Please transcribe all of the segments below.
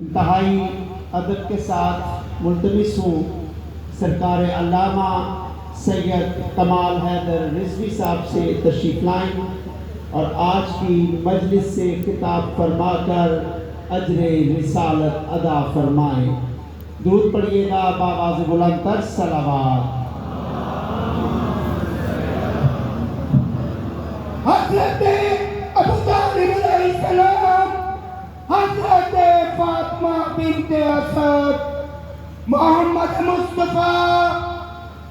انتہائی ادب کے ساتھ ملتمس ہوں سرکار علامہ سید کمال حیدر رضوی صاحب سے تشریف لائیں اور آج کی مجلس سے خطاب فرما کر اجر رسالت ادا فرمائیں۔ درود پڑھیے گا بآواز بلند تر صلوات۔ حضرت ابو طالب علیہ السلام، حضرت فاطمہ بنت اسد، محمد مصطفیٰ،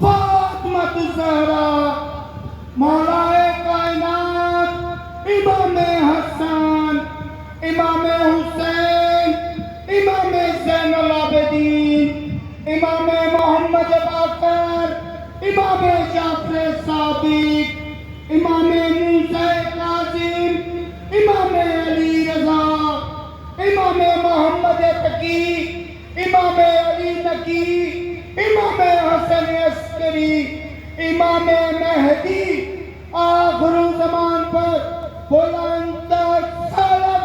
فاطمہ الزہرا، مولا کائنات، امام حسن، امام حسین، امام زین العابدین، امام محمد باقر، امام جعفر صادق، امام موسیٰ کاظم، امام علی رضا، امام محمد تقی، امام علی نقی، امام حسن عسکری، امام مہدی، آخر زمان پر بلند تر صلوات۔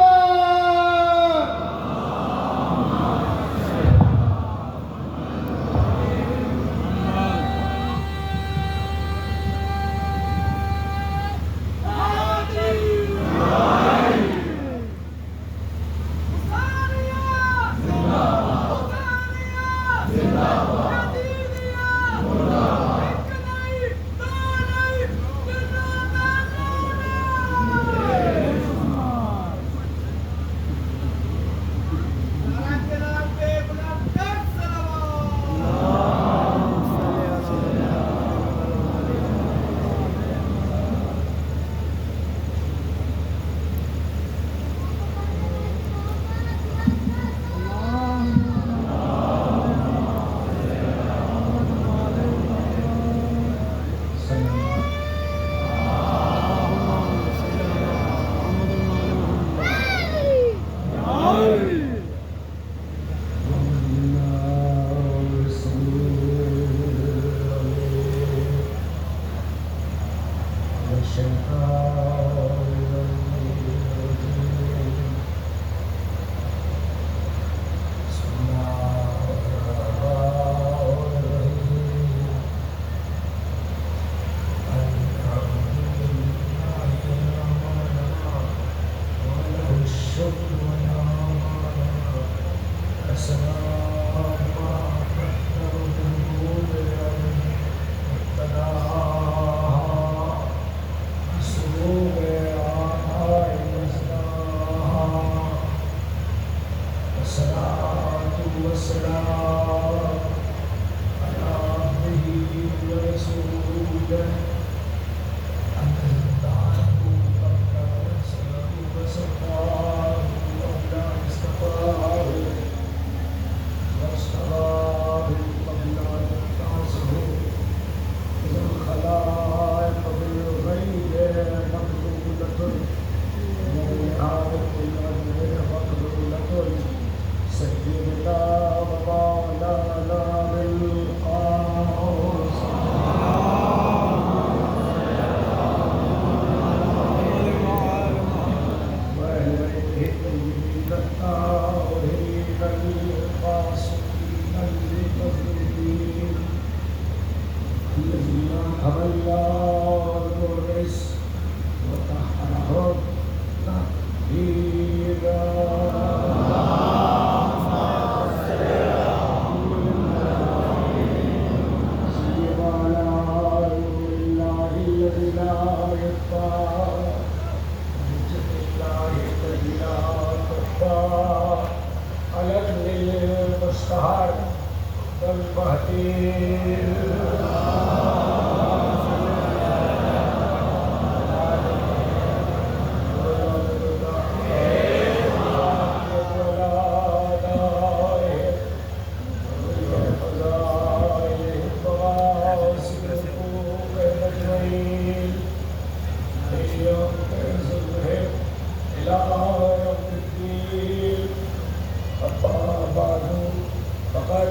فقد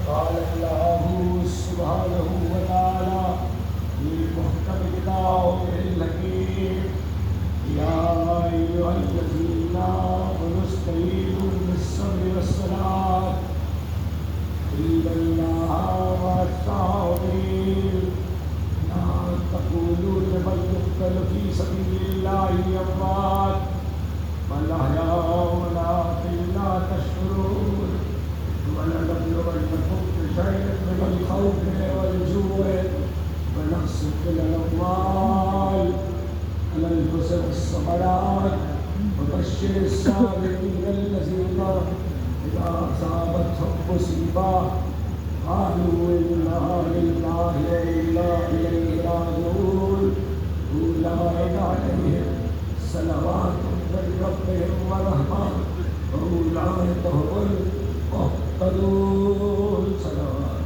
قال الله سبحانه إذا أصابتهم مصيبة قالوا إنا لله وإنا إليه راجعون أولئك عليهم صلوات من ربهم ورحمة وأولئك هم المهتدون. صلوات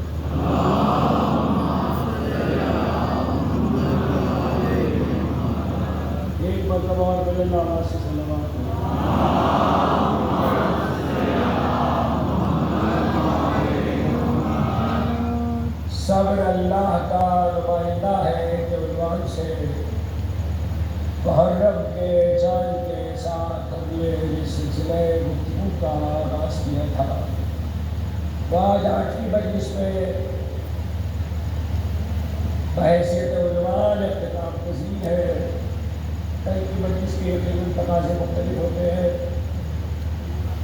ایک مرتبہ اور بلند آواز سے صلوات. صبر اللہ کا نمائندہ ہے کہ عنوان سے محرم کے چاند کے ساتھ ہم نے یہ سلسلہ گفتگو کا آغاز کیا تھا. آج 8ویں مجلس میں بحیثیت عنوان اختتام پذیر ہے. کل کی مجلس کے تقاضے مختلف ہوتے ہیں.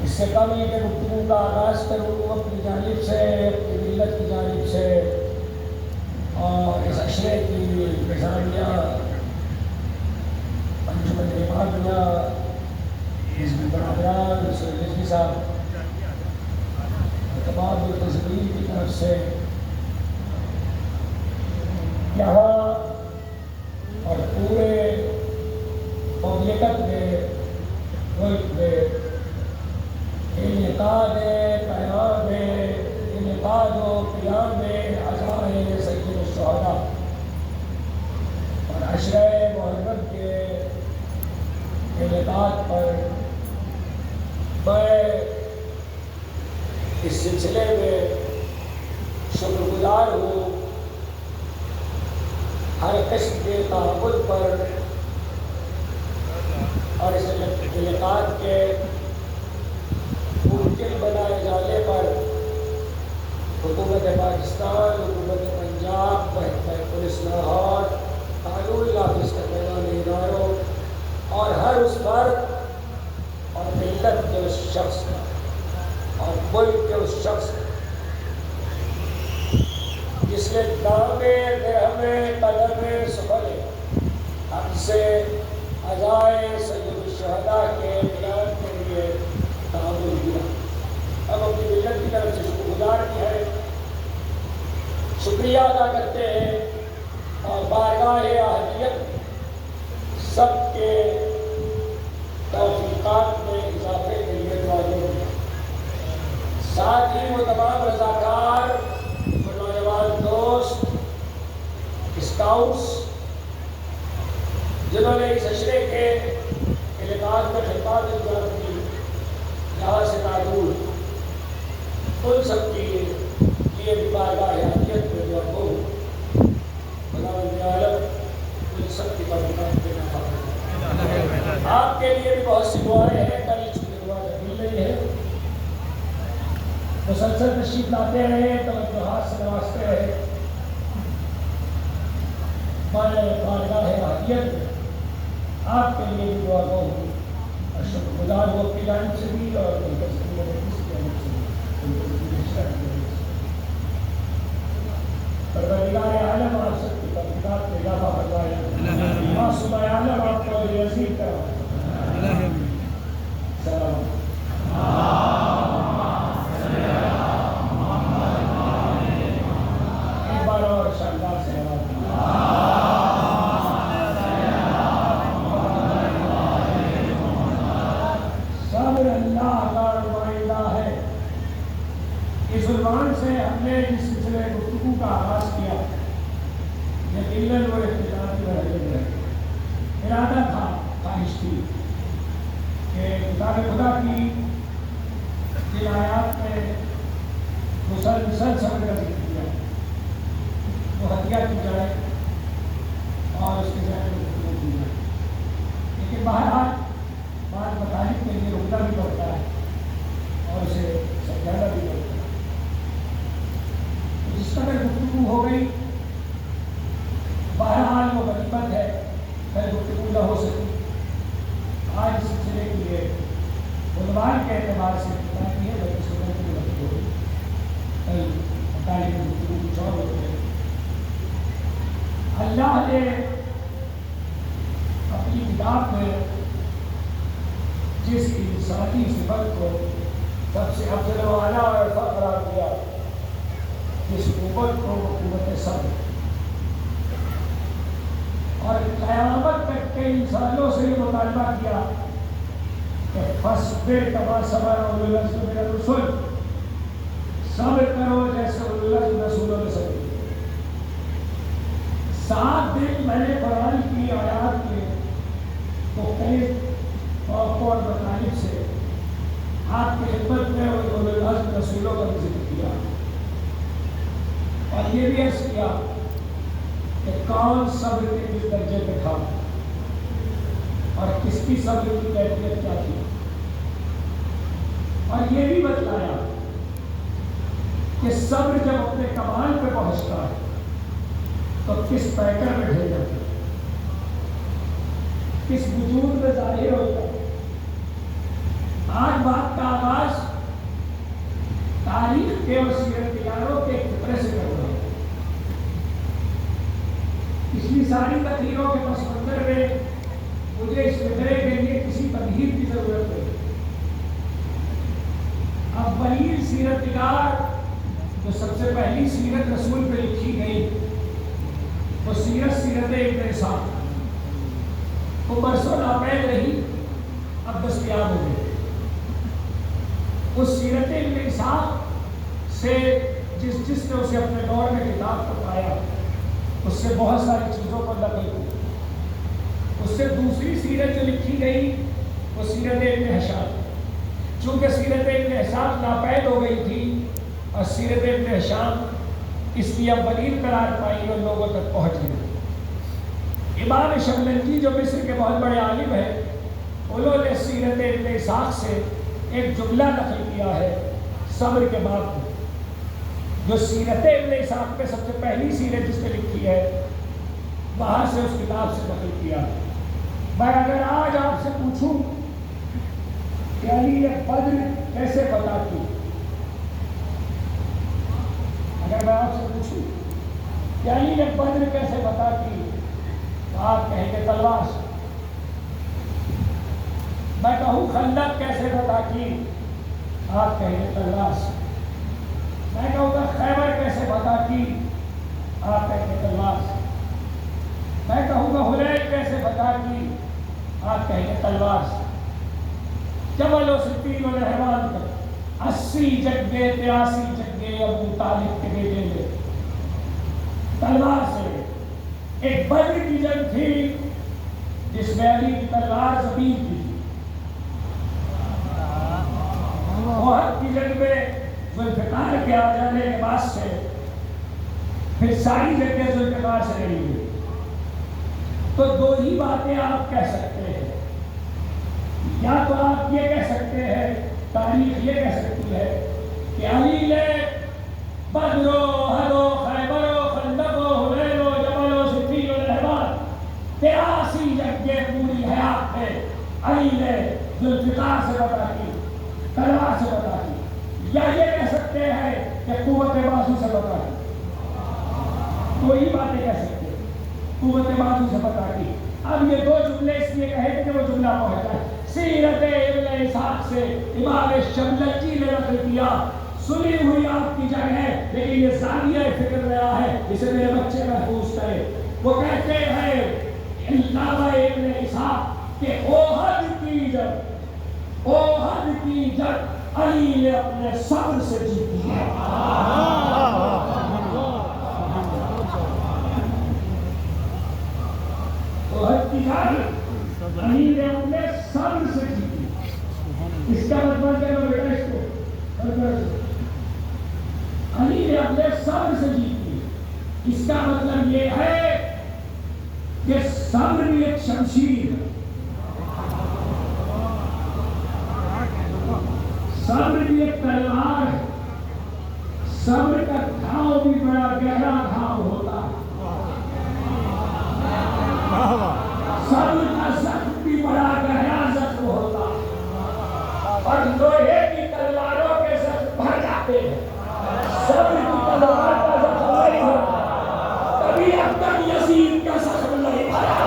اس سے کم یہ کہ گفتگو کا آغاز کروں اپنی جانب سے، اپنی ملت کی جانب سے، اور اس عشرے کی نظامیہ، انجمن امامیہ، حزب برادران، رضوی صاحب، تمام ملتزمین کی طرف سے یہاں اور پورے مملکت میں، ملک میں انعقاد قیام انعقاد و قیام عزائے سید الشہداء اور عشرہ محرم کے انعقاد پر میں اس سلسلے میں شکر گزار ہوں ہر قسم کے تعاون پر اور اس انعقاد کے ممکن بنائے جانے پر حکومت پاکستان، حکومت پنجاب، پولیس لاہور، قانون نافذ کرنے والے اداروں اور ہر اس فرد اور ملت کے اس شخص کا اور ملک کے اس شخص کا جس نے دامے درہمے قدمے سفلے ہم سے عزائے سید الشہداء کے قیام کے لیے تعاون کیا. اب اپنی ملت کی طرف سے شکر گزار بھی ہے، شکریہ ادا کرتے ہیں اور بارگاہ اہلیت سب کے توفیقات میں اضافے کے لیے دعا کریں. ساتھ ہی وہ تمام رضاکار، نوجوان دوست، اسکاؤٹس جنہوں نے اس عشرے کے انعقاد میں خدمات انجام کی، یہاں سے تعلق ان سب کی لیے بھی بارگاہ اہلیت میں دعا کو خداوند عالم ان سب کی برکات دینا چاہتا ہوں. آپ کے لیے بھی بہت سی دعائیں ہیں، کل چونکہ دعا مل رہی ہے، مسلسل تشریف لاتے رہے، توجہات سے نوازتے رہے. میں بارگاہ اہلیت میں آپ کے لیے بھی دعا گو ہوں اور شکر گزار ہوں اپنی جانب سے بھی اور پروردگار عالم آپ سب کی توفیقات میں اضافہ فرمائے. معصوم عالم آپ کو نصیب کرائے. سلام. ایک بار اور شاندار سلام. صبر اللہ کا نمائندہ ہے. اس عنوان سے ہم نے جس سلسلے گفتگو کا آغاز کیا، یقیناً وہ اختتامی مرحلے میں ارادہ تھا، خواہش تھی کہ کتاب خدا کی جن آیات میں مسلسل صبر کا ذکر کیا وہ ہدیہ کی جائے اور اس کے ذریعے گفتگو کی جائے. لیکن بہرحال بعض مطالب کے لیے رکنا بھی پڑتا ہے اور اسے سمجھانا بھی پڑتا ہے. جس قدر گفتگو ہو گئی بہرحال وہ غنیمت ہے، پھر گفتگو نہ ہو سکی. آج اس سلسلے کے لیے عنوان کے اعتبار سے بتاتی ہے بلکہ سننے کی وقت ہو گئی. کل مطالعے کی گفتگو کچھ اور ہوتے ہیں. اللہ نے اپنی کتاب میں جس انسانی صفت کو سب سے افضل و اعلیٰ اور عرفہ قرار دیا اس حکومت کو حکومت صبر، اور قیامت تک کے انسانوں سے یہ مطالبہ کیا کہ فاصبر کما صبر اولو العزم من الرسل، صبر کرو جیسے اولو العزم رسولوں نے صبر کیا۔ 7 دن میں نے قرآن کی آیات کے مختلف موقعوں اور مطالب سے آپ کی خدمت میں اولو العزم رسولوں کا بھی ذکر کیا، اور یہ بھی عرض کیا کہ کون صبر کے کس درجے پہ تھا اور کس کی صبر کی کیفیت کیا تھی، اور یہ بھی بتلایا کہ صبر جب اپنے کمال پہ پہنچتا ہے تو کس پیکر میں ڈھل جاتا ہے، کس وجود میں ظاہر ہوتا ہے۔ آج بات کا آغاز تاریخ کے اور سیرت نگاروں کے ایک فقرے سے کر رہا ہے۔ پچھلی ساری تقریروں کے پس منظر میں مجھے اس فقرے کے لیے کسی تمہید کی ضرورت ہے۔ اولین سیرت نگار جو سب سے پہلی سیرت رسول پہ لکھی گئی وہ سیرت ابن اسحاق، وہ برسوں ناپید رہی، اب دستیاب ہو گئی۔ اس سیرت ابن اسحاق سے جس نے اسے اپنے دور میں کتاب کو پایا اس سے بہت ساری چیزوں کو نقل کی۔ اس سے دوسری سیرت جو لکھی گئی وہ سیرت ابن ہشام، چونکہ سیرت ابن ہشام ناپید ہو گئی تھی اور سیرت ابن ہشام اس کی اولین قرار پائی اور لوگوں تک پہنچ گئی۔ امام شملنجی جو مصر کے بہت بڑے عالم ہیں، انہوں نے سیرت ابن اسحاق سے ایک جملہ نقل کیا ہے صبر کے باب میں، جو سیرت ابن اسحاق پہ سب سے پہلی سیرت جس نے لکھی ہے وہاں سے اس کتاب سے نقل کیا۔ میں اگر آج آپ سے پوچھوں کہ علی نے بدر کیسے فتح کی، اگر میں آپ سے پوچھوں کہ علی نے بدر کیسے فتح کی تو آپ کہیں گے تلوار سے۔ میں کہوں خندق کیسے فتح کی آپ کہیں گے تلوار سے۔ میں کہوں گا خیبر کیسے فتح کی آپ کہیں گے تلوار سے۔ میں کہوں گا حنین کیسے فتح کی آپ کہیں گے تلوار سے۔ جبل و صفین و رحمان تک 80 جنگیں 83 جنگیں ابو طالب کے بیٹے نے تلوار سے۔ ایک بدر کی جنگ تھی جس میں علی کی تلوار زمین کی تھی۔ احد کی جنگ میں ذوالفقار کے آ جانے کے بعد سے پھر ساری جنگیں ذوالفقار سے لڑی ہوئی۔ تو دو ہی باتیں آپ کہہ سکتے ہیں، یا تو آپ یہ کہہ سکتے ہیں، تاریخ یہ کہہ سکتی ہے کہ علی نے بدر و احد و خیبر و خندق و حنین و جبل و صفین و رحمان 83 جنگیں پوری حیات میں علی نے ذوالفقار سے فتح کی، تلوار سے فتح کی، یا یہ کہہ سکتے ہیں کہ قوت بازو سے فتح کی۔ دو ہی باتیں کہہ سکتے ہیں، قوت بازو سے فتح کی۔ اب یہ دو جملے اس لیے کہے کہ وہ جملہ پہنچا ہے۔ سیرت ابن اسحاق سے امام شملنجی نے نقل کیا، سنی ہوئی آپ کی جگہ ہے لیکن یہ زاویہ فکر رہا ہے، اسے میرے بچے محفوظ کرے۔ وہ کہتے ہیں علامہ ابن اسحاق کہ احد کی جنگ علی نے اپنے صبر سے جیتی ہے۔ احد کی جنگ علی نے اپنے صبر سے جیتی۔ اس کا مطلب کیا ہے بیٹا؟ اس کو علی نے اپنے صبر سے جیتی۔ اس کا مطلب یہ ہے کہ صبر بھی ایک شمشیر ہے، صبر بھی ایک تلوار ہے، صبر کا گھاؤ بھی بڑا گہرا گھاؤ ہوتا ہے، صبر کا زخم بھی بڑا گہرا زخم ہوتا ہے، اور لوہے کی تلواروں کے زخم بھر جاتے ہیں، صبر کی تلوار کا زخم نہیں ہوتا۔ کبھی اب تک یزید کا زخم نہیں بھرا۔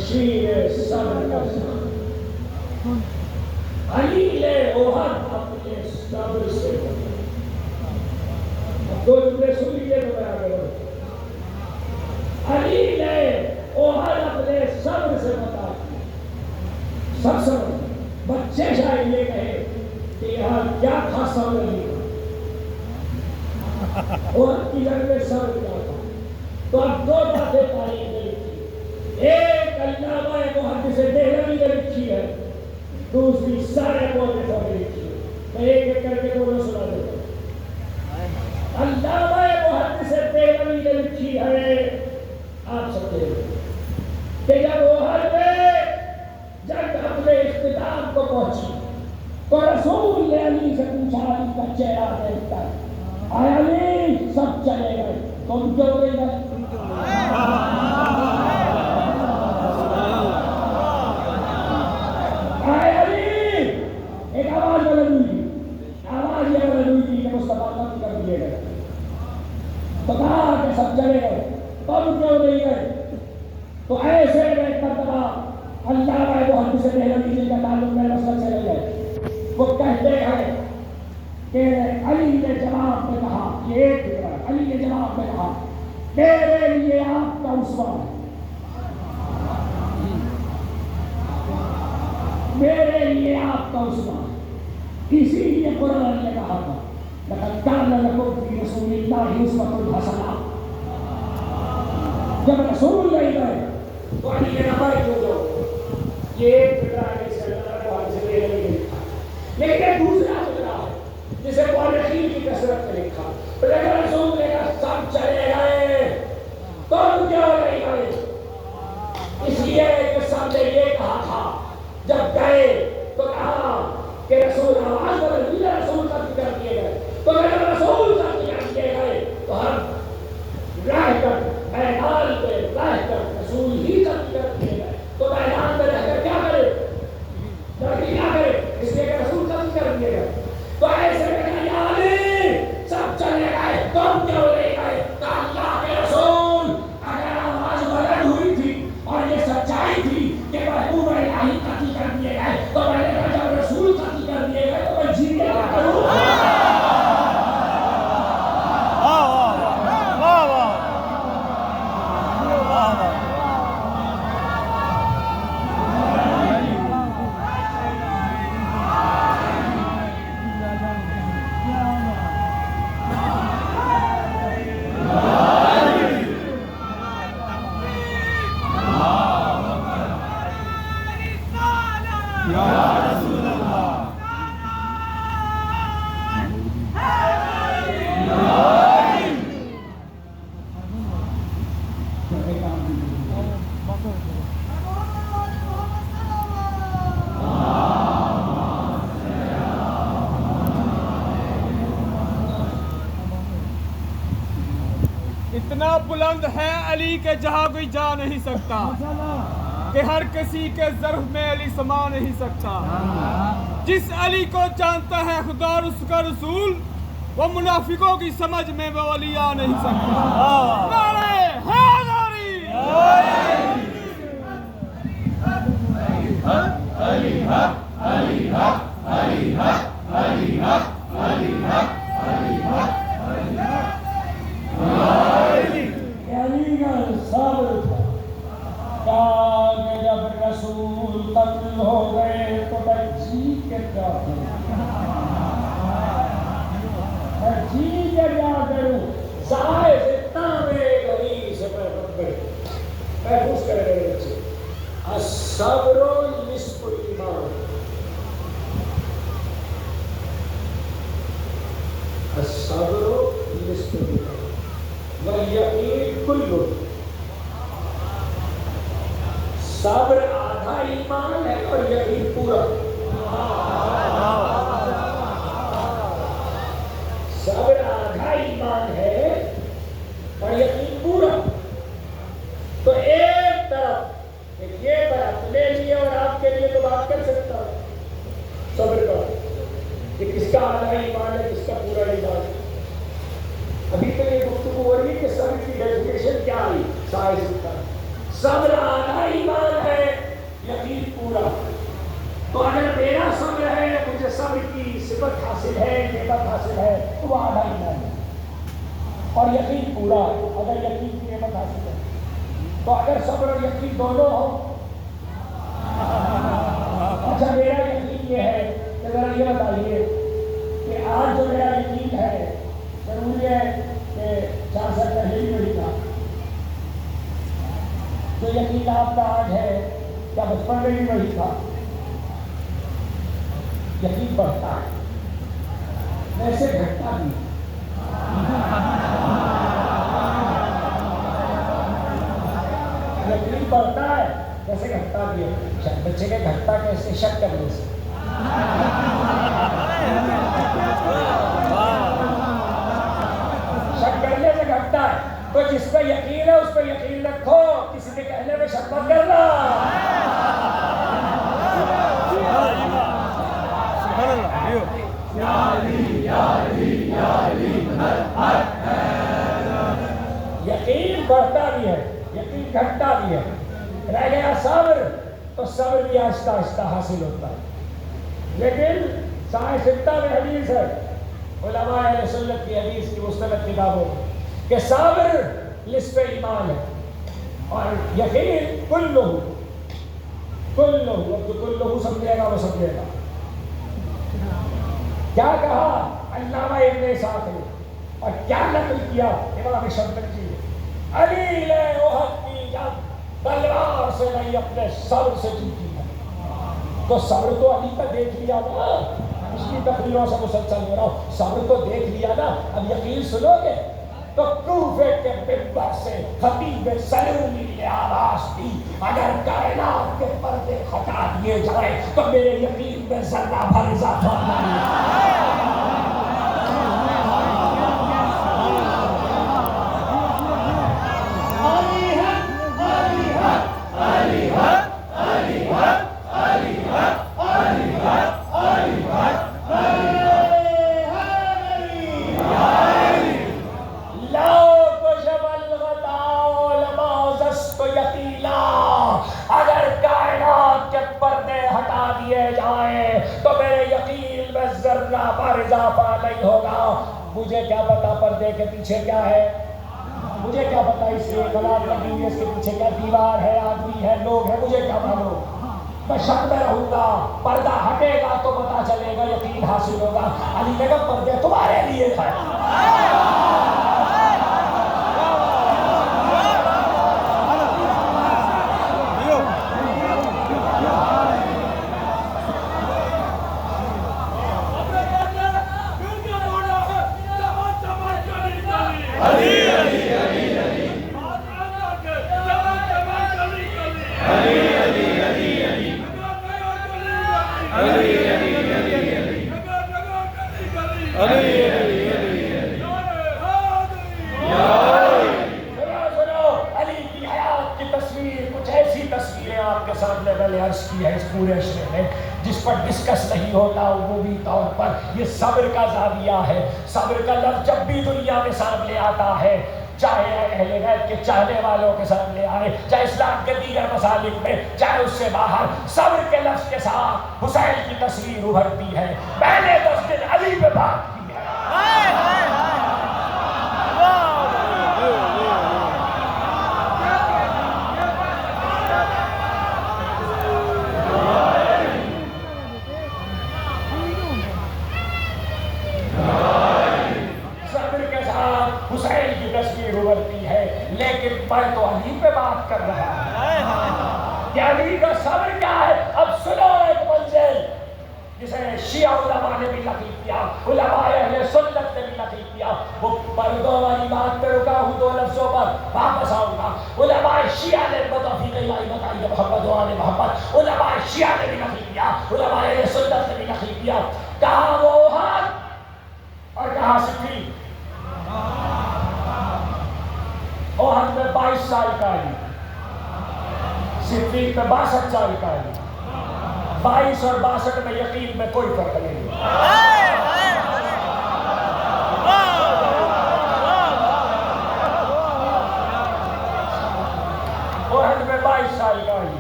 شیر صبر کا ساتھ علیل اوہد اپنے صبر سے دو جملے سن لیجیے تو میں آگے بڑھوں علیل اوہد اپنے صبر سے بتا سب سب بچے شاید یہ کہے کہ یہاں کیا تھا صبر نہیں اوہد کی جنگ میں صبر کیا تھا تو اب دو باتیں تاریخ میں لکھی ایک علامہ محدث دہلوی نے لکھی ہے دوسری سارے محدثوں نے لکھی ہے میں ایک ایک کر کے دونوں سنا دیتا ہوں علامہ محدث دہلوی نے لکھی ہے آپ سمجھے کہ جب اوہد میں جنگ اپنے اختتام کو پہنچی تو رسول نے علی سے پوچھا علی کا چہرہ دیکھ کر آیا علی سب چلے گئے تم کیوں نہیں گئے آئے علی ایک آواز بلند ہوئی آواز یہ بلند ہوئی تھی کہ مصطفیٰ قتل کر دیے گئے تو کہا کہ سب چلے گئے تم کیوں نہیں گئے تو ایسے میں ایک مرتبہ علامہ محدث دہلوی جن کا تعلق میں مسئلہ چلے گئے وہ کہتے ہیں کہ علی نے جواب میں کہا یہ ایک فکر علی نے جواب میں کہا میرے لیے آپ کا اسوہ ہے میرے لیے آپ کا اسوہ ہے اسی لیے قرآن نے کہا تھا لقد کان لکم فی رسول اللہ اسوۃ حسنہ جب رسول نہیں گئے تو علی نے نمبر کیوں دو یہ ایک فکرہ ہے جسے اللہ کو حد سے دے رہی ہے لیکن ایک دوسرا فکرہ ہے جسے مورخین کی کثرت نے لکھا لیکن رسول نے کہا سب چلے گئے تم کیوں نہیں گئے اس لیے کہ سب نے یہ کہا تھا جب گئے تو کہا کہ رسول آواز بدل دی رسول کا ذکر کیے گئے تو جب رسول کا ذکر کیے گئے تو ہم رہ کر میدان پہ رہ کر رسول ہی کا ذکر کیے گئے تو میدان میں رہ کر کیا کرے لڑکی کیا کرے اس لیے کہ رسول کا ذکر کیے گئے تو ایسے میں کہا علی سب چلے گئے تم کیوں نہیں گئے تو اللہ کے رسول اگر آواز بلند ہوئی تھی اور یہ سچائی تھی کہ محبوب الہی قتل کر دیے گئے تو میں نے کہا جب رسول قتل کر دیے گئے تو میں جینے کیا کروں اتنا بلند ہے علی کے جہاں کوئی جا نہیں سکتا کہ ہر کسی کے ظرف میں علی سما نہیں سکتا جس علی کو جانتا ہے خدا اور اس کا رسول وہ منافقوں کی سمجھ میں وہ علی آ نہیں سکتا نعرہ حیدری علی حق علی حق علی حق علی حق علی حق علی حق علی کا صبر تھا کہ جب رسول قتل ہو گئے تو میں جی کے کیا کروں ظاہر سے تامے غریب سے محفوظ کرے میرے بچے الصبر نصف ایمان الصبر نصف ایمان والیقین کلہ صبر آدھا ایمان ہے اور یقین پورا صبر آدھا ایمان ہے اور یقین پورا تو ایک طرف یہ میں اپنے لیے اور آپ کے لیے تو بات کر سکتا ہوں صبر کا کہ کس کا آدھا ایمان ہے کس کا پورا ایمان ہے ابھی تو یہ گفتگو ہو رہی ہے کہ صبر کی ڈیفینیشن کیا آئی سائنس کا صبر آدھا ایمان ہے، یقین پورا۔ تو اگر میرا صبر ہے، مجھے صبر کی صفت حاصل ہے، نعمت حاصل ہے، تو وہ آدھا ایمان ہے۔ اور یقین پورا اگر یقین کی نعمت حاصل ہے، تو اگر صبر اور یقین دونوں ہو، اچھا میرا یقین یہ ہے کہ ذرا یہ بتائیے کہ آج جو میرا یقین ہے، ضروری ہے کہ 4 سال پہلے ہی وہی تھا؟ جو یقین آپ کا آج ہے، کیا بچپن میں بھی وہی تھا؟ یقین بڑھتا ہے، ویسے گھٹتا بھی ہے۔ یقین بڑھتا ہے، ویسے گھٹتا بھی ہے۔ بچے کے گھٹتا کیسے؟ شک کرنے سے۔ شک کرنے سے گھٹتا ہے۔ تو جس پہ یقین ہے اس پہ یقین رکھو، کسی کے کہنے پہ شک مت کرنا۔ یقین بڑھتا بھی ہے، یقین گھٹتا بھی ہے۔ رہ گیا صبر، تو صبر بھی آہستہ آہستہ حاصل ہوتا ہے۔ لیکن سائنس میں حدیث ہے، علماء اہل سنت کی حدیث کی مستند کتابوں میں، کہ صبر نصف ایمان ہے، اور یقین کلہ اب جو کلہ سمجھے گا وہ سمجھے گا۔ کیا کہا علامہ ابن اسحاق نے اور کیا نقل کیا امام شنقیطی نے؟ علی نے احد کی جنگ تلوار سے نہیں اپنے صبر سے جیتی ہے۔ تو صبر تو علی کا دیکھ لیا نا، اس کی تقریروں سے مسلسل ہو رہا ہوں، صبر تو دیکھ لیا نا، اب یقین سنو گے؟ تو کوفے کے منبر سے خطیب سلومی نے آواز دی، اگر کائنات کے پردے ہٹا دیے جائیں تو میرے یقین میں ذرہ بھر اضافہ نہیں۔ مجھے کیا پتا پردے کے پیچھے کیا ہے، مجھے کیا پتا اس لیے غلط لگی ہوئی، اس کے پیچھے کیا دیوار ہے، آدمی ہے، لوگ ہیں، مجھے کیا معلوم؟ میں شک میں رہوں گا، پردہ ہٹے گا تو پتا چلے گا، یقین حاصل ہوگا۔ علی نے کہا پردے تمہارے لیے ہے۔ جس پر ڈسکس نہیں ہوتا عمومی طور پر، یہ صبر کا زاویہ ہے۔ صبر کا لفظ جب بھی دنیا میں سامنے آتا ہے، چاہے اہل غیب کے چاہنے والوں کے سامنے آئے، چاہے اسلام کے دیگر مسالک میں، چاہے اس سے باہر، صبر کے لفظ کے ساتھ حسین کی تصویر ابھرتی ہے۔ میں نے 10 دن علی پہ بات کی ہے۔ حسین کی تصویر ابھرتی ہے، لیکن میں تو علی پہ بات کر رہا ہوں کہ علی کا صبر کیا ہے۔ اب سنو ایک منزل جسے شیعہ علماء نے بھی نقل کیا، علماء اہل سنت نے بھی نقل کیا۔ وہ پردوں والی بات پہ رکا ہوں، 2 لفظوں پر واپس آؤں گا۔ علماء شیعہ نے بتوفیق الہی بتائی محمد و آل محمد، علماء شیعہ نے بھی نقل کیا، علماء اہل سنت نے بھی نقل کیا۔ کہاں وہ احد اور کہاں صفین؟ احد میں 22 سال کا علی، صفین میں 62 سال کا علی۔ 22 اور 62 میں یقین میں کوئی فرق نہیں۔ احد میں 22 سال کا علی،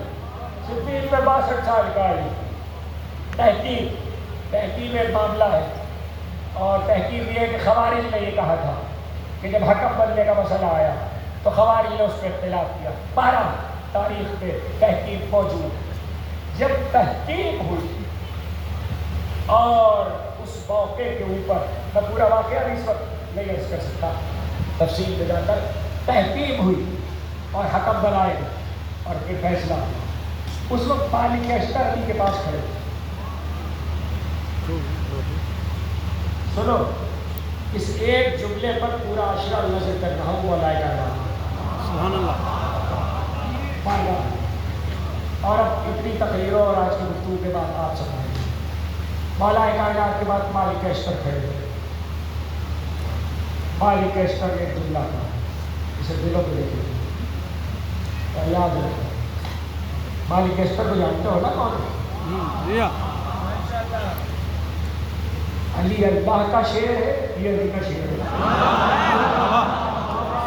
صفین میں 62 سال کا علی۔ تحقیق میں معاملہ ہے، اور تحقیق یہ ہے کہ خوارج نے یہ کہا تھا کہ جب حکم بننے کا مسئلہ آیا تو خوارج نے اس پہ اختلاف کیا۔ 12 تاریخ پہ تحقیق موجود ہے۔ جب تحقیق ہوئی اور اس موقع کے اوپر، میں پورا واقعہ بھی اس وقت نہیں عرض کر سکتا، تفصیل میں جا کر تحقیق ہوئی اور حکم بنائے اور پھر فیصلہ ہوا۔ اس وقت مالک اشتر علی کے پاس کھڑے تھے۔ سنو، اس ایک جملے پر پورا عشرہ نظر کر رہا ہوں، اللہ کر رہا ہوں، سبحان اللہ۔ اور اب اتنی تقریروں اور آج کی گفتگو کے بعد آپ سمجھیں گے، مولا کائنات کے بعد مالک اشتر کھڑے تھے۔ مالک اشتر نے ایک جملہ کہا، اسے دلوں پہ دیکھیں اور یاد رکھیں۔ مالک اشتر کو جانتے ہو نا کون ہے؟ علی اللہ کا شعر ہے، یہ علی کا شعر ہے۔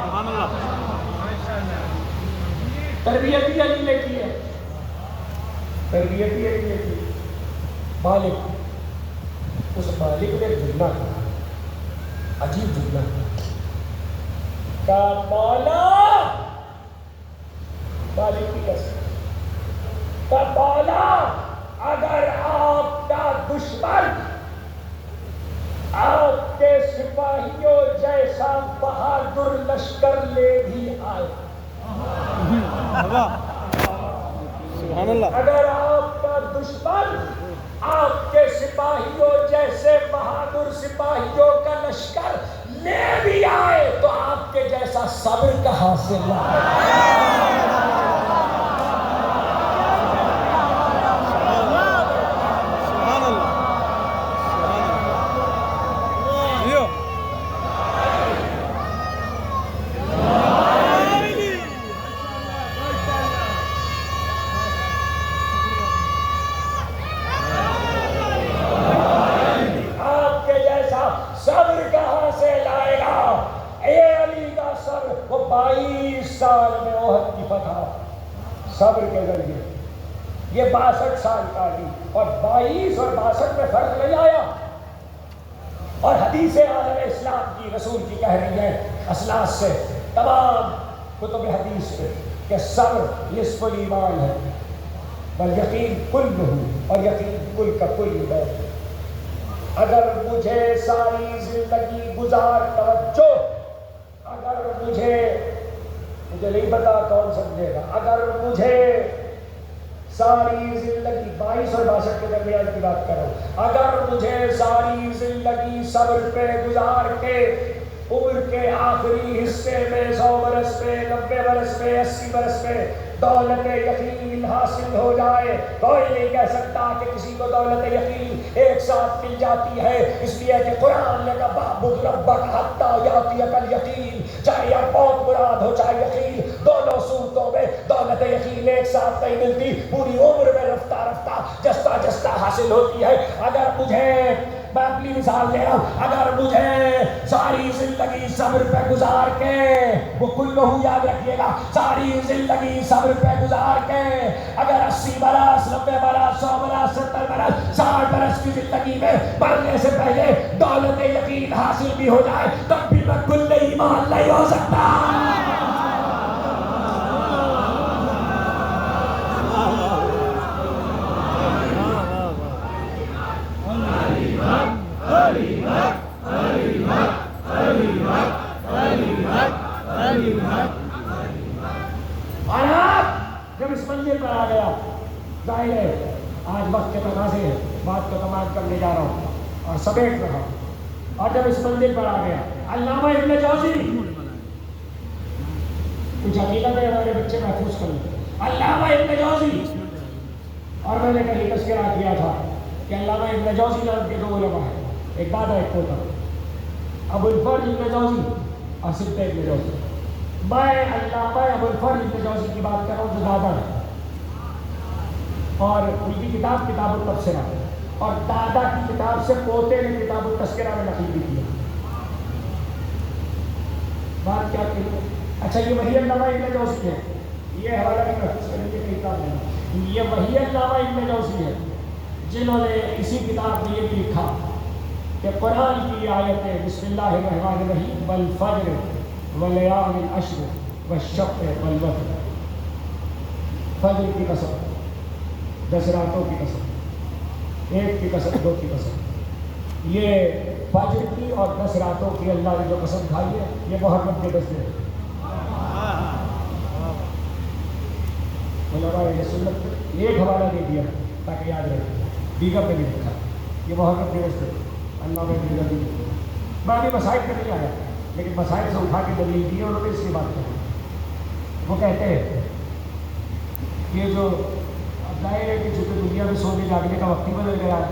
سبحان اللہ۔ تربیت ہی علی نے کی ہے، تربیت ہی علی نے کی۔ مالک، اس مالک نے جملہ کہا، عجیب جملہ کا مولا، مالک کی قسم، کا مولا اگر آپ کا دشمن آپ کے سپاہیوں جیسا بہادر لشکر لے بھی آئے، سبحان اللہ۔ اگر آپ کا دشمن آپ کے سپاہیوں جیسے بہادر سپاہیوں کا لشکر لے بھی آئے تو آپ کے جیسا صبر کہاں سے لائے؟ صبر کے ذریعے یہ 62 سال کا علی، اور 22 اور 62 میں فرق نہیں آیا۔ اور حدیث عالم اسلام کی رسول کی کہہ رہی ہے اسلاف سے، تمام کتب حدیث پہ، کہ صبر نصف الایمان ہے، بل یقین کلہ، اور یقین کل کا کل ہے۔ اگر مجھے ساری زندگی گزار توجہ، اگر مجھے نہیں پتا کون سمجھے گا، اگر مجھے ساری زندگی 22 اور 62 کے درمیان کی بات کرو، اگر مجھے ساری زندگی صبر پہ گزار کے عمر کے آخری حصے میں 100 برس پہ، 90 برس پہ، 80 برس پہ دولت یقین حاصل ہو جائے، کوئی نہیں کہہ سکتا کہ کسی کو دولت یقین ایک ساتھ مل جاتی ہے، اس لیے کہ قرآن نے کہا "وَاعْبُدْ رَبَّكَ حَتَّىٰ يَأْتِيَكَ الْيَقِينُ"، چاہے یا موت مراد ہو چاہے یقین، دونوں صورتوں میں دولت یقین ایک ساتھ نہیں ملتی، پوری عمر میں رفتہ رفتہ جستا جستا حاصل ہوتی ہے۔ اگر مجھے، میں اپنی مثال دے رہا ہوں، اگر مجھے ساری زندگی صبر پہ گزار کے، وہ کلہ یاد رکھیے گا، ساری زندگی صبر پہ گزار کے اگر 80 برس، 90 برس، 100 برس، 70 برس، 60 برس کی زندگی میں مرنے سے پہلے دولت یقین حاصل بھی ہو جائے، تب بھی میں کل ایمان نہیں ہو سکتا۔ اور آپ جب اس منزل پر آ گیا، ظاہر ہے آج وقت کے تقاضے ہیں، بات کو تمام کرنے جا رہا ہوں اور سمیٹ رہا ہوں، اور جب اس منزل پر آ گیا، علامہ ابن جوزی، کچھ عقیدت ہے ہمارے بچے محفوظ کر لیں، علامہ ابن جوزی، اور میں نے کہیں تذکرہ کیا تھا کہ علامہ ابن جوزی نام کے 2 علماء ہیں، ایک دادا ایک پوتا، ابو الفرج ابن جوزی اور سبط ابن جوزی۔ میں علامہ ابو الفرج ابن جوزی کی بات کر رہا ہوں جو دادا ہے، اور ان کی کتاب کتاب التبصرہ، اور دادا کی کتاب سے پوتے نے کتاب التذکرہ میں نقل بھی کیا۔ بات کیا کہی؟ اچھا یہ وہی علامہ ابن جوزی ہے یہ حوالہ بھی محفوظ کریں گے کئی کتاب نہیں. یہ وہی علامہ ابن جوزی ہے جنہوں نے اسی کتاب میں یہ بھی لکھا کہ قرآن کی آیتیں بسم اللہ الرحمن الرحیم والفجر ولیال العشر والشفع والوتر، فجر کی قسم، 10 راتوں کی قسم، 1 کی قسم، 2 کی قسم. یہ فجر کی اور 10 راتوں کی اللہ نے جو قسم کھائی ہے یہ محرم کے 10 دن. علماء نے سنت ایک حوالہ دے دیا تاکہ یاد رہے، دیگر پہ بھی لکھا یہ محرم کے 10 دن. اللہ نے دیگر بھی میں ابھی مسائل پہ نہیں آیا لیکن مسائل سے اٹھا کے دلیل دی اور انہوں نے اس کی بات کری. وہ کہتے ہیں یہ جو ظاہر ہے کہ چونکہ دنیا میں سونے جاگنے کا وقت ہی بدل گیا ہے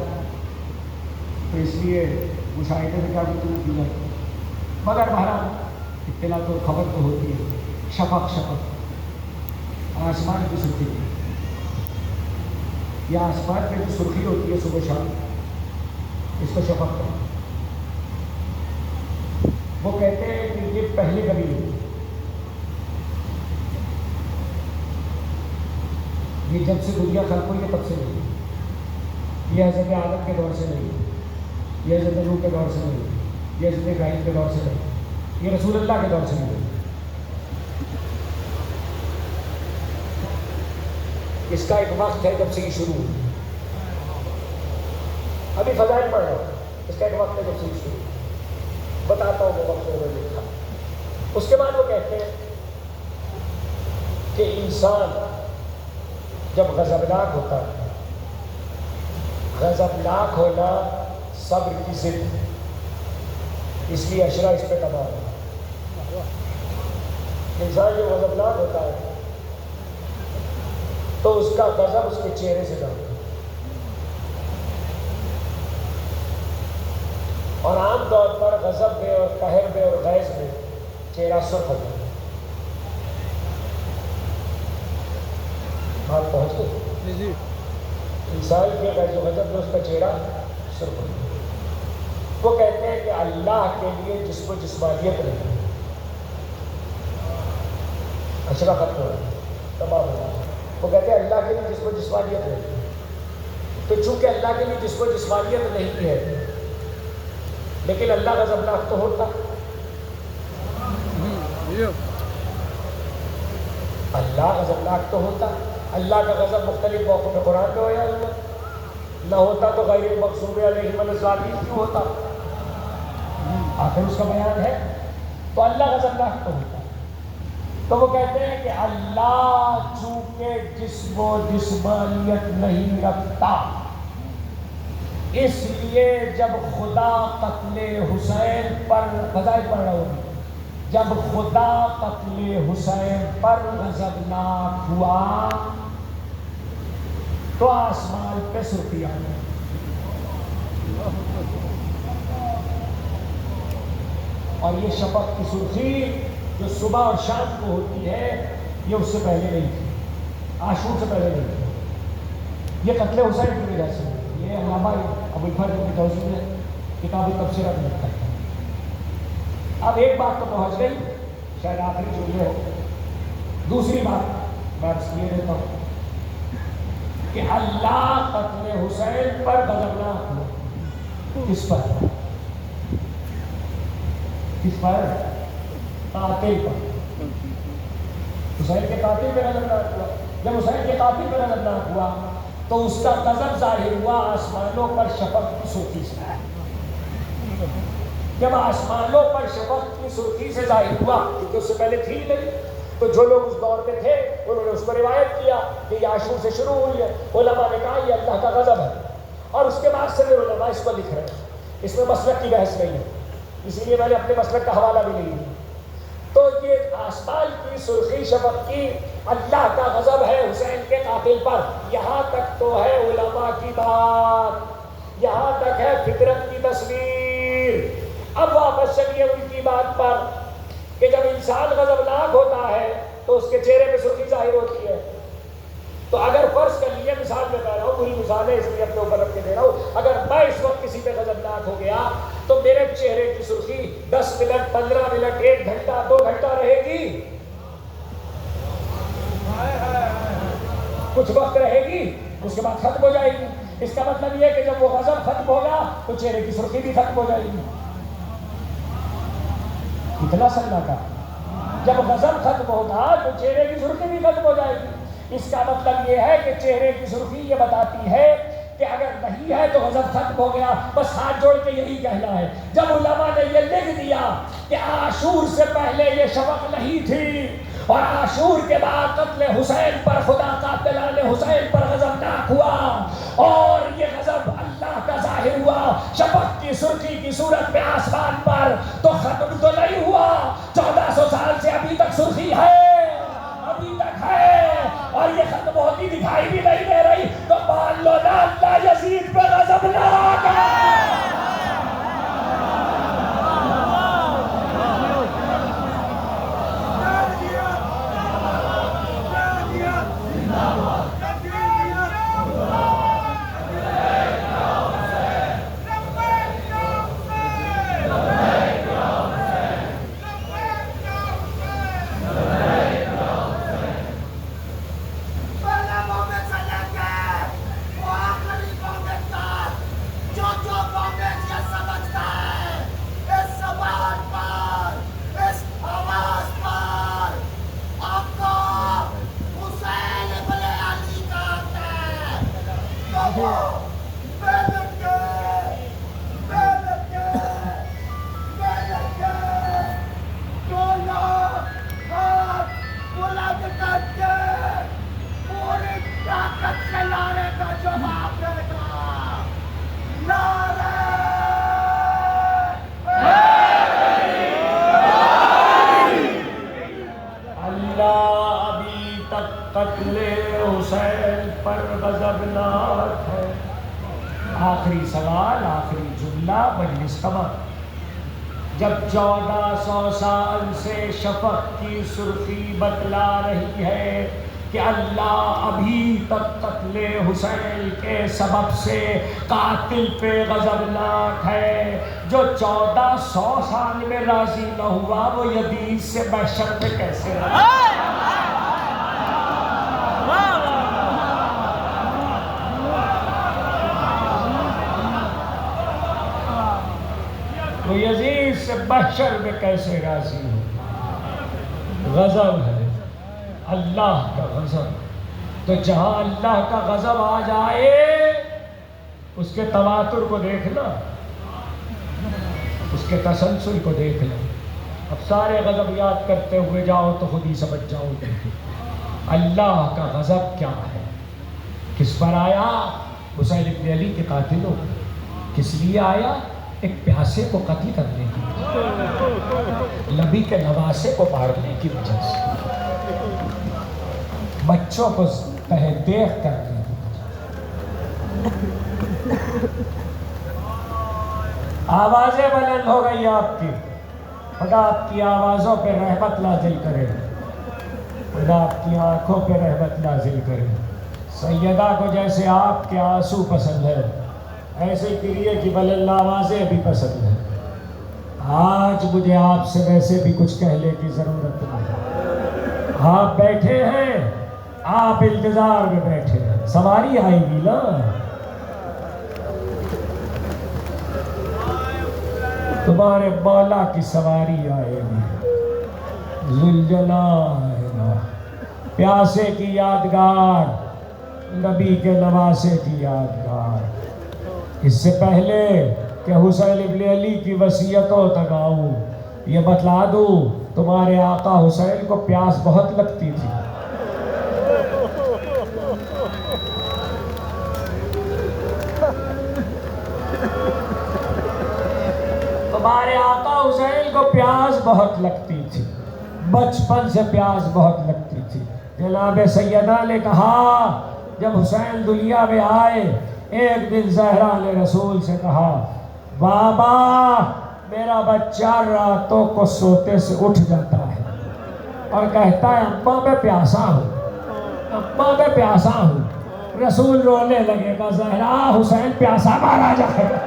تو اس لیے مشاہدے سے کیا گفتگو کی جائے. مگر بہرحال اطلاع تو خبر تو ہوتی ہے. شفق آسمان کی سرخی، یہ آسمان میں جو سرخی ہوتی ہے صبح شام اس کو شفق کہتے ہیں. وہ کہتے ہیں کہ یہ پہلے کبھی نہیں، یہ جب سے دنیا خلق ہوئی ہے تب سے نہیں. یہ حضرت آدم کے دور سے نہیں، یہ حضرت نوح کے دور سے نہیں، یہ حضرت ابراہیم کے دور سے نہیں، یہ رسول اللہ کے دور سے نہیں. اس کا ایک وقت ہے جب سے یہ شروع ہوئی. ابھی فضائل پڑھ رہا ہوں، اس کا ایک وقت ہے جب سے یہ شروع ہوئی. بتاتا ہوں وہ وقت انہوں نے لکھا. اس کے بعد وہ کہتے ہیں کہ انسان جب غضبناک ہوتا ہے، غضبناک ہونا صبر کی ضد، اس لیے اشرا اس پہ تباہ ہے. انسان جب غضبناک ہوتا ہے تو اس کا غضب اس کے چہرے سے جاتا ہے، اور عام طور پر غضب میں اور قہر میں اور غیظ میں چہرہ سرخ ہوتا ہے. بات پہنچ گئی. انسان کے غیظ و غضب میں اس کا چہرہ سرخ ہوتا ہے. وہ کہتے ہیں کہ اللہ کے لیے جس کو جسمانیت نہیں، اشرا ختم ہو رہا ہے، تباہ ہو رہا ہے. وہ کہتے ہیں اللہ کے لیے جس کو جسمانیت نہیں، تو چونکہ اللہ کے لیے جس کو جسمانیت نہیں ہے لیکن اللہ غضبناک تو ہوتا. اللہ غضبناک تو ہوتا. اللہ کا غضب مختلف موقعوں پہ قرآن میں ہویا ہوا نہ ہوتا تو غیر المغضوب علیہم الضالین کیوں ہوتا؟ آخر اس کا بیان ہے. تو اللہ غضبناک تو ہوتا. تو وہ کہتے ہیں کہ اللہ چونکہ جسم و جسمانیت نہیں رکھتا، اس لیے جب خدا قتل حسین پر فضائل پڑھ رہا ہوں، جب خدا قتل حسین پر غضبناک ہوا تو آسمان پہ سرخی آ گئی. اور یہ شفق کی سرخی جو صبح اور شام کو ہوتی ہے یہ اس سے پہلے نہیں تھی، عاشور سے پہلے نہیں تھی. یہ قتل حسین کی وجہ سے. یہ علامہ ابو الفرد ابن جوزی نے کتاب التبصرہ میں لکھا ہے. اب ایک بات تو پہنچ گئی، شاید آخری جو یہ ہو. دوسری بات میں اس لیے دیتا ہوں کہ اللہ قتل حسین پر غضبناک ہوا. کس پر؟ کس پر؟ قاتل پر. حسین کے قاتل پہ غضبناک ہوا. جب حسین کے قاتل پہ غضبناک ہوا تو اس کا غضب ظاہر ہوا آسمانوں پر شفق کی سرخی سے. جب آسمانوں پر شفق کی سرخی سے ظاہر ہوا، کیونکہ اس سے پہلے تھی نہیں، تو جو لوگ اس دور میں تھے انہوں نے اس کو روایت کیا کہ یہ عاشور سے شروع ہوئی ہے. علماء نے کہا یہ اللہ کا غضب ہے، اور اس کے بعد سے علماء اس کو لکھ رہے ہیں. اس میں مسلک کی بحث نہیں ہے، اسی لیے میں نے اپنے مسلک کا حوالہ بھی نہیں دیا. تو یہ آسمان کی سرخی شفق کی اللہ کا غضب ہے حسین کے قاتل پر. یہاں تک تو ہے علماء کی بات، یہاں تک ہے فطرت کی تصویر. اب واپس چلیے ان کی بات پر کہ جب انسان غضبناک ہوتا ہے تو اس کے چہرے پہ سرخی ظاہر ہوتی ہے. تو اگر فرض کر لیے، مثال میں کہہ رہا ہوں، بری مثال ہے اس لیے اپنے اوپر رکھ کے دے رہا ہوں، اگر میں اس وقت کسی پہ غضبناک ہو گیا تو میرے چہرے کی سرخی 10 منٹ 15 منٹ 1 گھنٹہ 2 گھنٹہ رہے گی. کچھ وقت رہے گی اس کے بعد ختم ہو جائے گی. اس کا مطلب یہ کہ جب وہ غضب ختم ہوگا تو چہرے کی سرخی بھی ختم ہو جائے گی. اتنا سننا کا جب غضب ختم ہوگا تو چہرے کی سرخی بھی ختم ہو جائے گی. اس کا مطلب یہ ہے کہ چہرے کی سرخی یہ بتاتی ہے کہ اگر نہیں ہے تو غضب ختم ہو گیا. بس ہاتھ جوڑ کے یہی کہنا ہے. جب علماء نے یہ لکھ دیا کہ عاشور سے پہلے یہ شفق نہیں تھی اور عاشور کے بعد قتل حسین پر خدا قاتلان حسین پر غضبناک ہوا اور یہ غضب اللہ کا ظاہر ہوا شفق کی سرخی کی صورت میں آسمان پر, تو ختم تو نہیں ہوا. 1400 سال سے ابھی تک سرخی ہے, ابھی تک ہے, اور یہ ختم ہوتی دکھائی بھی نہیں دے رہی. تو مان لو نا اللہ یزید پہ غضبناک ہے. قتل حسین پر غضبناک ہے. آخری سوال, آخری جملہ مجلس قمر. جب 1400 سال سے شفق کی سرخی بتلا رہی ہے کہ اللہ ابھی تک قتل حسین کے سبب سے قاتل پہ غضبناک ہے, جو 1400 سال میں راضی نہ ہوا وہ یزید سے محشر پہ کیسے رہا؟ تو یزید سے محشر میں کیسے راضی ہو؟ غضب ہے, اللہ کا غضب. تو جہاں اللہ کا غضب آ جائے اس کے تواتر کو دیکھنا, اس کے تسلسل کو دیکھنا. اب سارے غضب یاد کرتے ہوئے جاؤ تو خود ہی سمجھ جاؤ گے اللہ کا غضب کیا ہے. کس پر آیا؟ حسین ابن علی کے قاتلوں. کس لیے آیا؟ ایک پیاسے کو قتل کرنے کی, نبی کے نواسے کو مارنے کی وجہ سے, بچوں کو تہ دیکھ کرنے کی وجہ سے. آوازیں بلند ہو گئی آپ کی, خدا آپ کی آوازوں پہ رحمت نازل کرے, خدا آپ کی آنکھوں پہ رحمت نازل کرے. سیدہ کو جیسے آپ کے آنسو پسند ہے ایسے کریے کی بلند آوازیں بھی پسند ہیں. آج مجھے آپ سے ویسے بھی کچھ کہنے کی ضرورت نہیں. آپ بیٹھے ہیں, آپ انتظار میں بیٹھے ہیں, سواری آئے گی نا. تمہارے مولا کی سواری آئے گی. ذوالجلال پیاسے کی یادگار, نبی کے نواسے کی یادگار. اس سے پہلے کہ حسین ابن علی کی وصیتوں تک آؤں یہ بتلا دوں, تمہارے آقا حسین کو پیاس بہت لگتی تھی. تمہارے آقا حسین کو پیاس بہت لگتی تھی, بچپن سے پیاس بہت لگتی تھی. جناب سیدہ نے کہا جب حسین دنیا میں آئے ایک دن زہرا نے رسول سے کہا بابا میرا بچہ راتوں کو سوتے سے اٹھ جاتا ہے اور کہتا ہے اماں میں پیاسا ہوں, اماں میں پیاسا ہوں. رسول رونے لگے گا زہرا حسین پیاسا مارا جائے گا.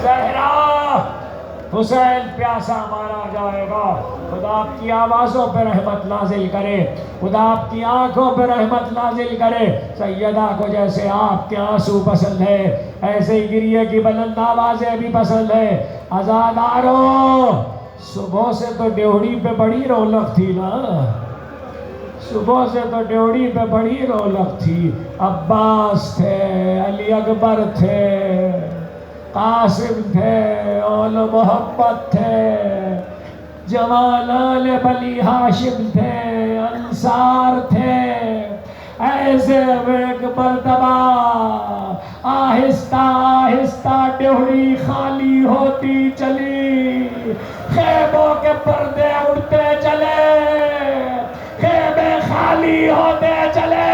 زہرا حسین پیاسا مارا جائے گا. خدا آپ کی آوازوں پہ رحمت نازل کرے, خدا آپ کی آنکھوں پہ رحمت نازل کرے. سیدہ کو جیسے آپ کے آنسو پسند ہے ایسے ہی گریے کی بلند آوازیں بھی پسند ہے. عزاداروں, صبح سے تو ڈیوڑی پہ بڑی رونق تھی نا, صبح سے تو ڈیوڑی پہ بڑی رونق تھی. عباس تھے, علی اکبر تھے, قاسم تھے, اول محمد تھے, جمالان بنی ہاشم تھے, انصار تھے. ایسے ایک مرتبہ آہستہ آہستہ ڈیوڑی خالی ہوتی چلی, خیموں کے پردے اڑتے چلے, خیمے خالی ہوتے چلے.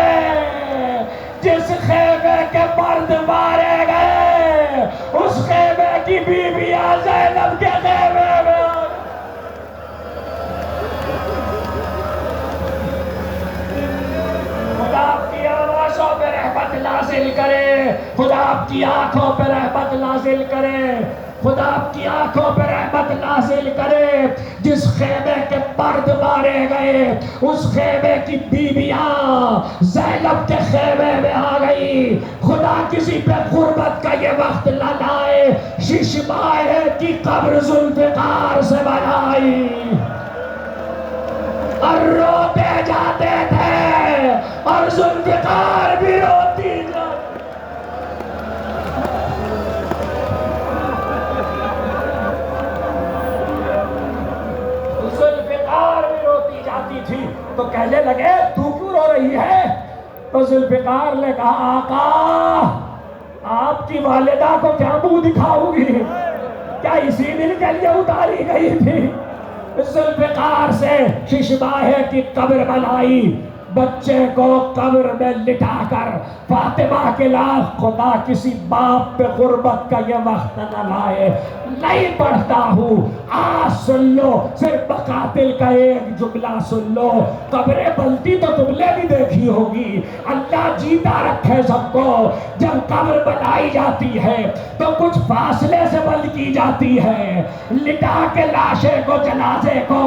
جس خیمے کے مرد مارے گئے اس خیمے کی بیویاں زینب کے خیمے میں. خدا آپ کی آوازوں پہ رحمت نازل کرے, خدا آپ کی آنکھوں پہ رحمت نازل کرے, خدا آپ کی آنکھوں پہ رحمت نازل کرے. جس خیمے کے مرد مارے گئے اس خیمے کی بیویاں زینب کے خیمے میں آ گئی. خدا کسی پہ غربت کا یہ وقت نہ لائے. ششمائے کی قبر ذوالفقار سے بنائی اور روتے جاتے تھے اور ذوالفقار بھی روتی جاتی. ذوالفقار بھی روتی جاتی تھی تو کہنے لگے تو کیوں رو رہی ہے؟ تو ذوالفقار نے کہا آقا آپ کی والدہ کو کیا منہ دکھاؤں گی, کیا اسی دن کے لیے اتاری گئی تھی؟ ذوالفقار سے ششماہے کی قبر بنائی, بچے کو قبر میں لٹا کر فاطمہ کے لاکھ. خدا کسی باپ پہ غربت کا یہ وقت نہ لائے. نہیں پڑھتا ہوں, آج سن لو, صرف قاتل کا ایک جملہ سن لو. قبریں بنتی تو تم نے بھی دیکھی ہوگی, اللہ جیتا رکھے سب کو. جب قبر بنائی جاتی ہے تو کچھ فاصلے سے بند کی جاتی ہے, لٹا کے لاشے کو, جنازے کو,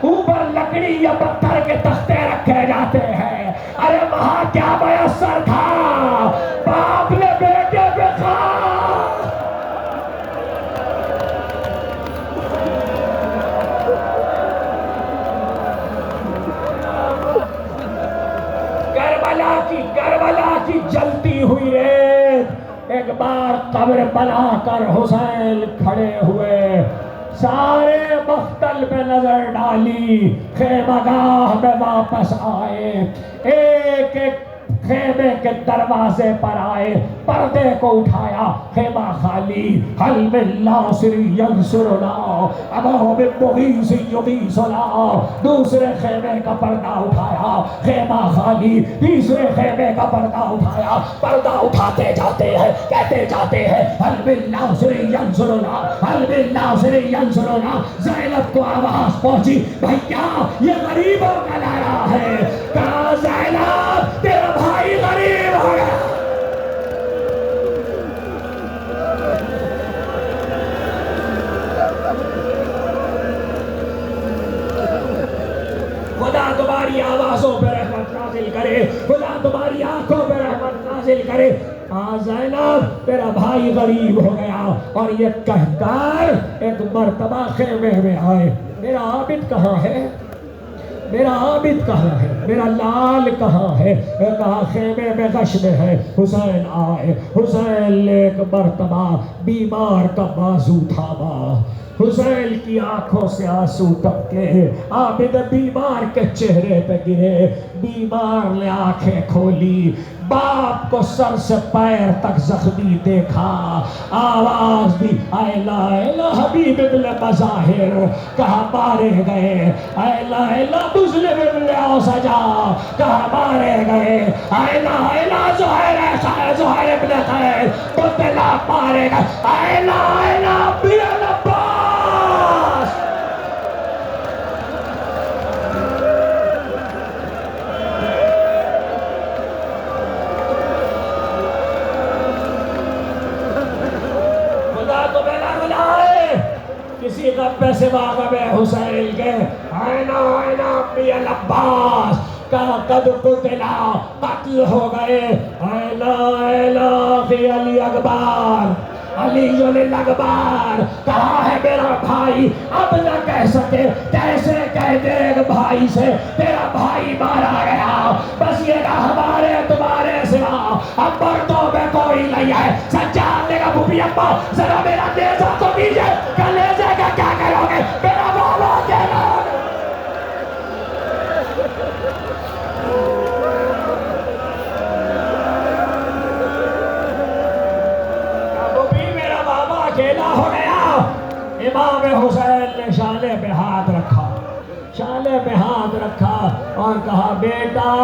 اوپر لکڑی یا پتھر کے تختے رکھے جاتے ہیں. ارے وہاں کیا میسر تھا, باپ نے بیٹے پہ کھا. کربلا کی جلتی ہوئی ریت ایک بار قبر بنا کر حسین کھڑے ہوئے, سارے مقتل پہ نظر ڈالی, خیمہ گاہ میں واپس آئے, ایک ایک خیمے کے دروازے پر آئے, پردے کو اٹھایا, خیمہ خالی. حل من ناصر ینصرنا ابا بمغیث یغیثنا. دوسرے خیمے کا پردہ اٹھایا, خیمہ خالی. تیسرے خیمے کا پردہ اٹھایا, پردہ اٹھاتے جاتے ہیں, کہتے جاتے ہیں حل من ناصر ینصرنا, حل من ناصر ینصرنا. زینب کو آواز پہنچی, بھیا یہ غریبوں کا لایا ہے. کہا زینب تیرا بھائی غریب ہو گیا. خدا تمہاری آوازوں پہ رحمت نازل کرے, خدا تمہاری آنکھوں پہ رحمت نازل کرے. زینب تیرا بھائی غریب ہو گیا. اور یہ کہہ کر ایک مرتبہ خیمے میں آئے, میرا عابد کہاں ہے, میرا عابد کہاں ہے, میرا لال کہاں ہے؟ کہا خیمے میں غش میں ہے. حسین آئے, حسین نے ایک مرتبہ بیمار کا بازو تھاما, حسین کی آنکھوں سے آنسو ٹپکے, عابد بیمار کے چہرے پہ گرے. بیمار نے آنکھیں کھولی, باپ کو سر سے پیر تک زخمی دیکھا, آواز دی اے لا الہ حبیب ابن مظاہر. کہا مارے گئے, اے لا الہ مسلم ابن اوسجا. کہا مارے گئے, اے لا الہ زہیر ابن خیر قتلا. مارے گئے, اے لا الہ ابن عباس. کسی مربع سے باغ میں حسین کے آئینہ آئینہ امی العباس کا قد قتلا قتل ہو گئے آئینہ آئینہ فی علی اکبر علی الاکبر کہاں ہے میرا بھائی اب نہ کہہ سکے کیسے کہہ دے بھائی سے تیرا بھائی مارا گیا بس یہ نہ ہمارے تمہارے سوا اب مردوں میں کوئی نہیں ہے سجاد نے کہا بھوپی ابا ذرا میرا نیزہ تو دیجئے کلیجے کا کیا کرو گے میرا بابا کہنا اکیلا ہو گیا امام حسین نے شانے پہ ہاتھ رکھا شانے پہ ہاتھ رکھا اور کہا بیٹا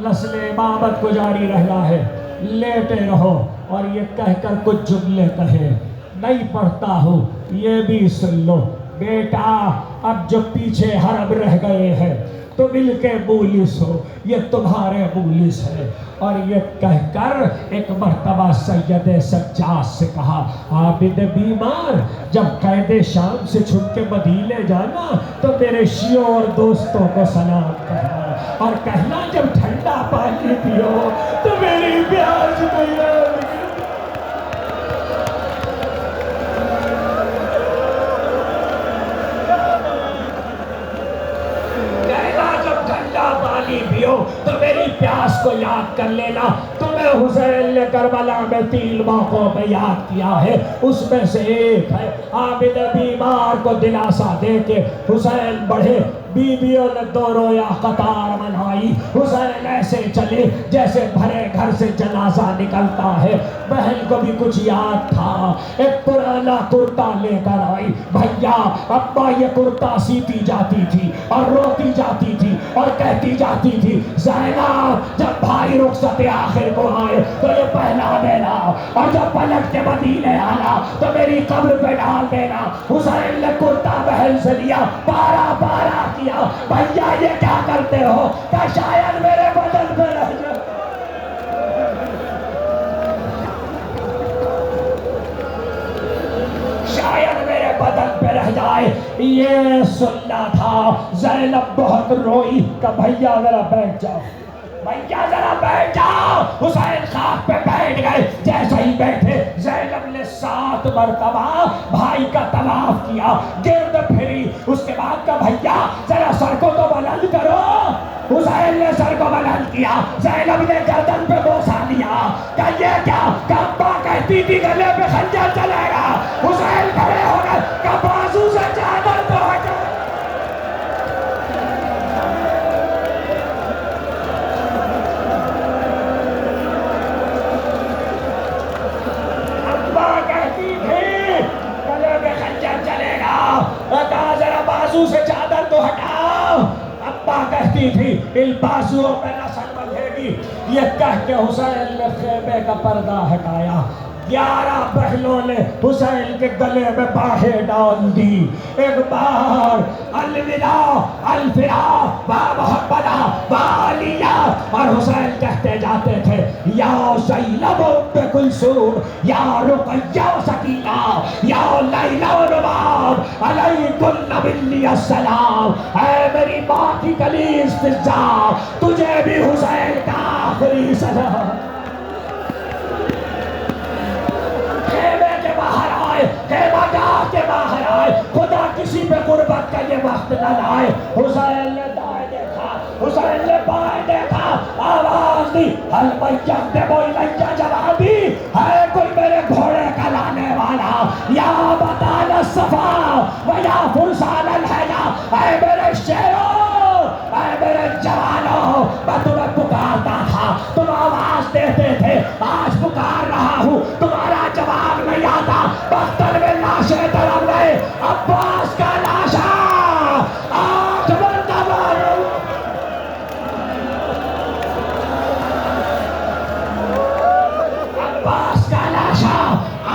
نسل امامت کو جاری رہنا ہے لیٹے رہو اور یہ کہہ کر کچھ جملے کہے نہیں پڑھتا ہوں یہ بھی سن لو بیٹا اب جو پیچھے حرم رہ گئے ہیں تو مل کے مولس ہو یہ تمہارے مولس ہے اور یہ کہہ کر ایک مرتبہ سید سجاد سے کہا عابد بیمار جب قید شام سے چھپ کے مدینے جانا تو میرے شیعوں اور دوستوں کو سلام کہنا اور کہنا جب ٹھنڈا پانی پیو تو میری پیاس نہیں لگے پانی پیو تو میری پیاس کو یاد کر لینا تمہیں حسین نے کربلا میں 3 موقعوں پہ یاد کیا ہے اس میں سے ایک ہے عابد بیمار کو دلاسا دے کے حسین بڑھے بیویوں نے 2 رویا قطار منائی حسین ایسے چلے جیسے بھرے گھر سے جنازہ نکلتا ہے بہن کو بھی کچھ یاد تھا ایک پرانا کرتا لے کر آئی بھیا ابا یہ کرتا سیتی جاتی تھی اور روتی جاتی تھی اور کہتی جاتی تھی زینب جب بھائی رخصت آخر کو آئے تو یہ پہنا دینا اور جب پلٹ کے مدینے آنا تو میری قبر پہ ڈال دینا حسین نے کرتا بہن سے لیا پارا پارا کیا بھیا یہ کیا کرتے ہو کہ شاید میرے بدن پہ رہ جائے شاید میرے بدن پہ رہ جائے یہ سننا تھا زینب بہت روئی کہ بھیا ذرا بیٹھ جاؤ بھیا ذرا بیٹھ جاؤ حسین خاک پہ بیٹھ گئے جیسے ہی بیٹھے زینب نے 7 مرتبہ بھائی کا طواف کیا گرد پھری اس کے بعد کا بھیا ذرا سر کو تو بلند کرو حسین نے سر کو بلند کیا زینب نے گردن پہ بوسا لیا کہ یہ کیا کہ ابا کہتی تھی گلے پہ خنجر چلے گا حسین کھڑے ہو گئے کہ بازو سے چادر تو ہٹا سے چادر تو ہٹاؤ ابا کہتی تھی ان بازوؤں پہ نسل بندھے گی یہ کہہ کے حسین نے خیمے کا پردہ ہٹایا 11 بہنوں نے حسین کے گلے میں باہیں ڈال دی ایک بار الوداع الفراق با محمدہ با علیہ اور حسین کہتے جاتے تھے یا زینب ام کلثوم یا رقیہ سکینہ یا لیلی و رباب علیکن منی السلام اے میری ماں کی کلیز فضا تجھے بھی حسین کا آخری سلام کے باہر آئے خدا کسی پہ قربت کا یہ وقت نہ لائے حسین نے دائیں دیکھا حسین نے بائیں دیکھا آواز دی حل بیت بوئی لنجا جواب دی ہے کوئی میرے گھوڑے کا لانے والا یا بطال الصفا و یا فرسان الحیہ اے میرے شیروں اے میرے جوانوں میں تمہیں پکارتا تھا تم آواز دیتے تھے آج پکار رہا ہوں تمہارا جواب نہیں آتا بختر میں لاشیں طرف گئے عباس کا لاشا 8 مرتبہ عباس کا لاشا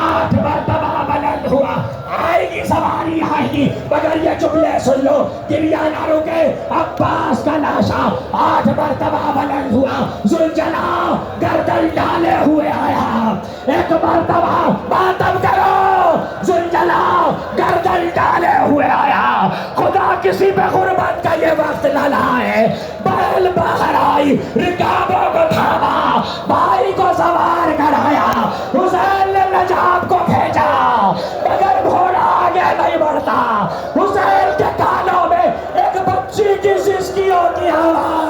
8 مرتبہ بلند ہوا آئے گی سواری آئے گی مگر یہ جملے سن لو گریا نہ رکے عباس کا لاشا 8 مرتبہ بلند ہوا ذوالجلال گردن ڈالے ہوئے آیا ایک مرتبہ ماتم کرو ذوالجلال گردن ڈالے ہوئے رکابوں کو تھاما، بھائی کو سوار کرایا، حسین نے نجاب کو بھیجا مگر گھوڑا آگے نہیں بڑھتا۔ حسین کے کانوں میں ایک بچی کی سسکیوں کی آواز